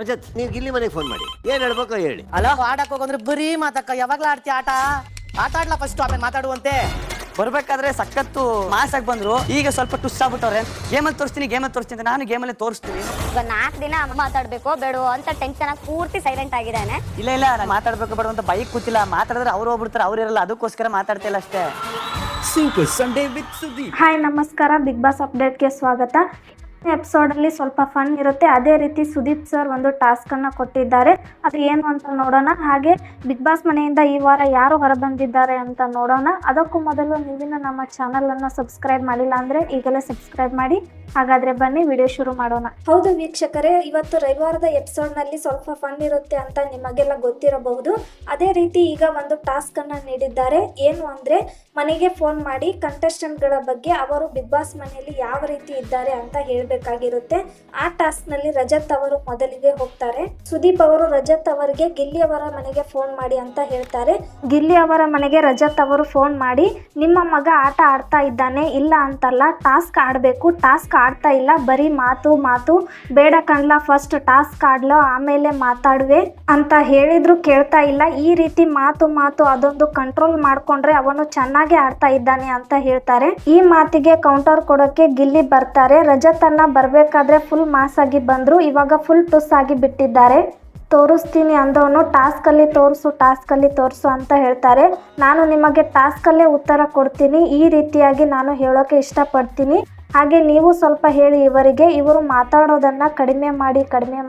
ರಜತ್ ನೀವು ಗಿಲ್ಲಿ ಮನೆಗೆ ಫೋನ್ ಮಾಡಿ ಏನ್ ಹೇಳ್ಬೇಕೋ ಹೇಳಿ. ಅಲ್ಲ ಆಡಕ್ ಹೋಗಂದ್ರೆ ಬರೀ ಮಾತಕ್ಕ ಯಾವಾಗ್ಲೂ ಆಡ್ತೀಯ ಆಟ ಆಡ್ಲಾ ಫಸ್ಟ್ ಆಮೇಲೆ ಮಾತಾಡುವಂತೆ. ಬರ್ಬೇಕಾದ್ರೆ ಸಖತ್ತು ಮಾಸಾಗಿ ಬಂದ್ರು, ಈಗ ಸ್ವಲ್ಪ ಟುಸ್ ಆಗ್ಬಿಟ್ಟವ್ರೆ. ಗೇಮಲ್ಲಿ ತೋರಿಸ್ತೀನಿ ನಾನು ಗೇಮಲ್ಲೇ ತೋರಿಸ್ತೀನಿ. ಈಗ 4 ದಿನ ಮಾತಾಡ್ಬೇಕೋ ಬೇಡೋ ಅಂತ ಟೆನ್ಷನ್ ಆಗಿ ಪೂರ್ತಿ ಸೈಲೆಂಟ್ ಆಗಿದ್ದಾನೆ. ಇಲ್ಲ ನಾನು ಮಾತಾಡ್ಬೇಕು ಬೇಡ ಅಂತ ಬೈಕ್ ಕೂತಿಲ್ಲ, ಮಾತಾಡಿದ್ರೆ ಅವ್ರು ಹೋಗ್ಬಿಡ್ತಾರೆ, ಅವ್ರು ಇರಲ್ಲ, ಅದಕ್ಕೋಸ್ಕರ ಮಾತಾಡ್ತಿಲ್ಲ ಅಷ್ಟೇ. Super Sunday with Sudeep. Hi ನಮಸ್ಕಾರ, ಬಿಗ್ ಬಾಸ್ ಅಪ್ಡೇಟ್ಗೆ ಸ್ವಾಗತ. ಎಪಿಸೋಡಲ್ಲಿ ಸ್ವಲ್ಪ ಫನ್ ಇರುತ್ತೆ. ಅದೇ ರೀತಿ ಸುದೀಪ್ ಸರ್ ಒಂದು ಟಾಸ್ಕನ್ನು ಕೊಟ್ಟಿದ್ದಾರೆ. ಅದು ಏನು ಅಂತ ನೋಡೋಣ. ಹಾಗೆ ಬಿಗ್ ಬಾಸ್ ಮನೆಯಿಂದ ಈ ವಾರ ಯಾರು ಹೊರಬಂದಿದ್ದಾರೆ ಅಂತ ನೋಡೋಣ. ಅದಕ್ಕೂ ಮೊದಲು ನೀವಿನ್ನು ನಮ್ಮ ಚಾನಲನ್ನು ಸಬ್ಸ್ಕ್ರೈಬ್ ಮಾಡಿಲ್ಲ ಅಂದರೆ ಈಗಲೇ ಸಬ್ಸ್ಕ್ರೈಬ್ ಮಾಡಿ. ಹಾಗಾದರೆ ಬನ್ನಿ ವಿಡಿಯೋ ಶುರು ಮಾಡೋಣ. ಹೌದು ವೀಕ್ಷಕರೇ, ಇವತ್ತು ರವಿವಾರದ ಎಪಿಸೋಡ್ನಲ್ಲಿ ಸ್ವಲ್ಪ ಫನ್ ಇರುತ್ತೆ ಅಂತ ನಿಮಗೆಲ್ಲ ಗೊತ್ತಿರಬಹುದು. ಅದೇ ರೀತಿ ಈಗ ಒಂದು ಟಾಸ್ಕನ್ನು ನೀಡಿದ್ದಾರೆ. ಏನು ಅಂದರೆ ಮನೆಗೆ ಫೋನ್ ಮಾಡಿ ಕಂಟೆಸ್ಟೆಂಟ್ಗಳ ಬಗ್ಗೆ ಅವರು ಬಿಗ್ ಬಾಸ್ ಮನೆಯಲ್ಲಿ ಯಾವ ರೀತಿ ಇದ್ದಾರೆ ಅಂತ ಹೇಳಬೇಕಾಗಿರುತ್ತೆ. ಆ ಟಾಸ್ಕ್ನಲ್ಲಿ ರಜತ್ ಅವರು ಮೊದಲಿಗೆ ಹೋಗ್ತಾರೆ. ಸುದೀಪ್ ಅವರು ರಜತ್ ಅವರಿಗೆ ಗಿಲ್ಲಿ ಅವರ ಮನೆಗೆ ಫೋನ್ ಮಾಡಿ ಅಂತ ಹೇಳ್ತಾರೆ. ಗಿಲ್ಲಿ ಅವರ ಮನೆಗೆ ರಜತ್ ಅವರು ಫೋನ್ ಮಾಡಿ, ನಿಮ್ಮ ಮಗ ಆಟ ಆಡ್ತಾ ಇದ್ದಾನೆ, ಇಲ್ಲ ಅಂತಲ್ಲ, ಟಾಸ್ಕ್ ಆಡಬೇಕು, ಟಾಸ್ಕ್ ಆಡ್ತಾ ಇಲ್ಲ, ಬರೀ ಮಾತು ಬೇಡ ಕಣ್ಲ, ಫಸ್ಟ್ ಟಾಸ್ಕ್ ಆಡ್ಲೋ ಆಮೇಲೆ ಮಾತಾಡುವೆ ಅಂತ ಹೇಳಿದ್ರು ಕೇಳ್ತಾ ಇಲ್ಲ. ಈ ರೀತಿ ಮಾತು ಅದೊಂದು ಕಂಟ್ರೋಲ್ ಮಾಡ್ಕೊಂಡ್ರೆ ಅವನು ಚೆನ್ನಾಗಿ ಆಡ್ತಾ ಇದ್ದಾನೆ ಅಂತ ಹೇಳ್ತಾರೆ. ಈ ಮಾತಿಗೆ ಕೌಂಟರ್ ಕೊಡೋಕೆ ಗಿಲ್ಲಿ ಬರ್ತಾರೆ. ರಜತ್ ಅನ್ನ ಬರ್ಬೇಕಾದ್ರೆ ಫುಲ್ ಮಾಸ್ ಆಗಿ ಬಂದ್ರು, ಇವಾಗ ಫುಲ್ ಟುಸ್ ಆಗಿ ಬಿಟ್ಟಿದ್ದಾರೆ. ತೋರಿಸ್ತೀನಿ ಅಂದವನು ಟಾಸ್ಕಲ್ಲಿ ತೋರಿಸು ಅಂತ ಹೇಳ್ತಾರೆ. ನಾನು ನಿಮಗೆ ಟಾಸ್ಕಲ್ಲೇ ಉತ್ತರ ಕೊಡ್ತೀನಿ, ಈ ರೀತಿಯಾಗಿ ನಾನು ಹೇಳೋಕೆ ಇಷ್ಟಪಡ್ತೀನಿ. ಹಾಗೆ ನೀವು ಸ್ವಲ್ಪ ಹೇಳಿ ಇವರಿಗೆ, ಇವರು ಮಾತಾಡೋದನ್ನ ಕಡಿಮೆ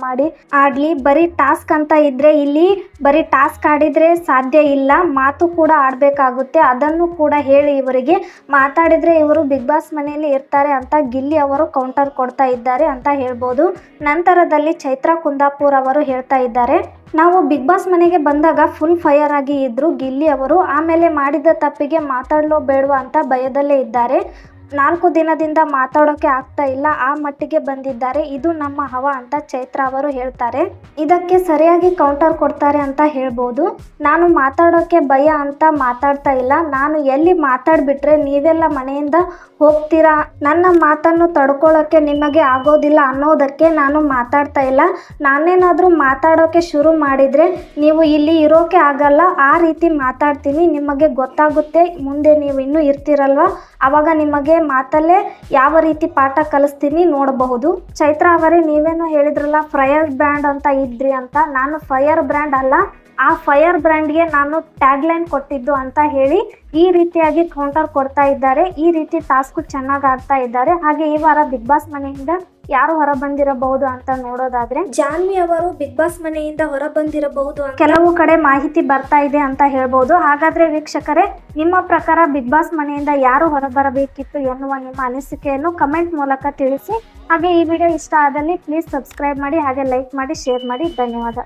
ಮಾಡಿ ಆಡ್ಲಿ. ಬರೀ ಟಾಸ್ಕ್ ಅಂತ ಇದ್ರೆ ಇಲ್ಲಿ ಬರೀ ಟಾಸ್ಕ್ ಆಡಿದ್ರೆ ಸಾಧ್ಯ ಇಲ್ಲ, ಮಾತು ಕೂಡ ಆಡಬೇಕಾಗುತ್ತೆ, ಅದನ್ನು ಕೂಡ ಹೇಳಿ ಇವರಿಗೆ. ಮಾತಾಡಿದ್ರೆ ಇವರು ಬಿಗ್ ಬಾಸ್ ಮನೆಯಲ್ಲಿ ಇರ್ತಾರೆ ಅಂತ ಗಿಲ್ಲಿ ಅವರು ಕೌಂಟರ್ ಕೊಡ್ತಾ ಇದ್ದಾರೆ ಅಂತ ಹೇಳ್ಬೋದು. ನಂತರದಲ್ಲಿ ಚೈತ್ರಾ ಕುಂದಾಪುರ್ ಅವರು ಹೇಳ್ತಾ ಇದ್ದಾರೆ, ನಾವು ಬಿಗ್ ಬಾಸ್ ಮನೆಗೆ ಬಂದಾಗ ಫುಲ್ ಫೈರ್ ಆಗಿ ಇದ್ರು ಗಿಲ್ಲಿ ಅವರು. ಆಮೇಲೆ ಮಾಡಿದ ತಪ್ಪಿಗೆ ಮಾತಾಡ್ಲೋ ಬೇಡವಾ ಅಂತ ಭಯದಲ್ಲೇ ಇದ್ದಾರೆ. 4 ದಿನದಿಂದ ಮಾತಾಡೋಕೆ ಆಗ್ತಾ ಇಲ್ಲ, ಆ ಮಟ್ಟಿಗೆ ಬಂದಿದ್ದಾರೆ. ಇದು ನಮ್ಮ ಹವಾ ಅಂತ ಚೈತ್ರ ಅವರು ಹೇಳ್ತಾರೆ. ಇದಕ್ಕೆ ಸರಿಯಾಗಿ ಕೌಂಟರ್ ಕೊಡ್ತಾರೆ ಅಂತ ಹೇಳ್ಬೋದು. ನಾನು ಮಾತಾಡೋಕೆ ಭಯ ಅಂತ ಮಾತಾಡ್ತಾ ಇಲ್ಲ, ನಾನು ಎಲ್ಲಿ ಮಾತಾಡ್ಬಿಟ್ರೆ ನೀವೆಲ್ಲ ಮನೆಯಿಂದ ಹೋಗ್ತೀರಾ, ನನ್ನ ಮಾತನ್ನು ತಡ್ಕೊಳ್ಳೋಕೆ ನಿಮಗೆ ಆಗೋದಿಲ್ಲ ಅನ್ನೋದಕ್ಕೆ ನಾನು ಮಾತಾಡ್ತಾ ಇಲ್ಲ. ನಾನೇನಾದರೂ ಮಾತಾಡೋಕೆ ಶುರು ಮಾಡಿದರೆ ನೀವು ಇಲ್ಲಿ ಇರೋಕೆ ಆಗಲ್ಲ, ಆ ರೀತಿ ಮಾತಾಡ್ತೀನಿ. ನಿಮಗೆ ಗೊತ್ತಾಗುತ್ತೆ, ಮುಂದೆ ನೀವು ಇನ್ನೂ ಇರ್ತೀರಲ್ವ, ಆವಾಗ ನಿಮಗೆ ಮಾತಲ್ಲೇ ಯಾವ ರೀತಿ ಪಾಠ ಕಲಿಸ್ತೀನಿ ನೋಡಬಹುದು. ಚೈತ್ರ ಅವರೇ, ನೀವೇನೋ ಹೇಳಿದ್ರಲ್ಲ ಫೈರ್ ಬ್ರ್ಯಾಂಡ್ ಅಂತ ಇದ್ರಿ ಅಂತ. ನಾನು ಫೈರ್ ಬ್ರ್ಯಾಂಡ್ ಅಲ್ಲ, ಆ ಫೈರ್ ಬ್ರ್ಯಾಂಡ್ಗೆ ನಾನು ಟ್ಯಾಗ್ಲೈನ್ ಕೊಟ್ಟಿದ್ದು ಅಂತ ಹೇಳಿ ಈ ರೀತಿಯಾಗಿ ಕೌಂಟರ್ ಕೊಡ್ತಾ ಇದ್ದಾರೆ. ಈ ರೀತಿ ಟಾಸ್ಕ್ ಚೆನ್ನಾಗಿ ಆಡ್ತಾ ಇದ್ದಾರೆ. ಹಾಗೆ ಈ ವಾರ ಬಿಗ್ ಬಾಸ್ ಮನೆಯಿಂದ ಯಾರು ಹೊರ ಬಂದಿರಬಹುದು ಅಂತ ನೋಡೋದಾದ್ರೆ ಜಾನ್ವಿ ಅವರು ಬಿಗ್ ಬಾಸ್ ಮನೆಯಿಂದ ಹೊರ ಬಂದಿರಬಹುದು, ಕೆಲವು ಕಡೆ ಮಾಹಿತಿ ಬರ್ತಾ ಇದೆ ಅಂತ ಹೇಳ್ಬೋದು. ಹಾಗಾದ್ರೆ ವೀಕ್ಷಕರೇ, ನಿಮ್ಮ ಪ್ರಕಾರ ಬಿಗ್ ಬಾಸ್ ಮನೆಯಿಂದ ಯಾರು ಹೊರ ಬರಬೇಕಿತ್ತು ಎನ್ನುವ ನಿಮ್ಮ ಅನಿಸಿಕೆಯನ್ನು ಕಮೆಂಟ್ ಮೂಲಕ ತಿಳಿಸಿ. ಹಾಗೆ ಈ ವಿಡಿಯೋ ಇಷ್ಟ ಆದಲ್ಲಿ ಪ್ಲೀಸ್ ಸಬ್ಸ್ಕ್ರೈಬ್ ಮಾಡಿ, ಹಾಗೆ ಲೈಕ್ ಮಾಡಿ, ಶೇರ್ ಮಾಡಿ. ಧನ್ಯವಾದ.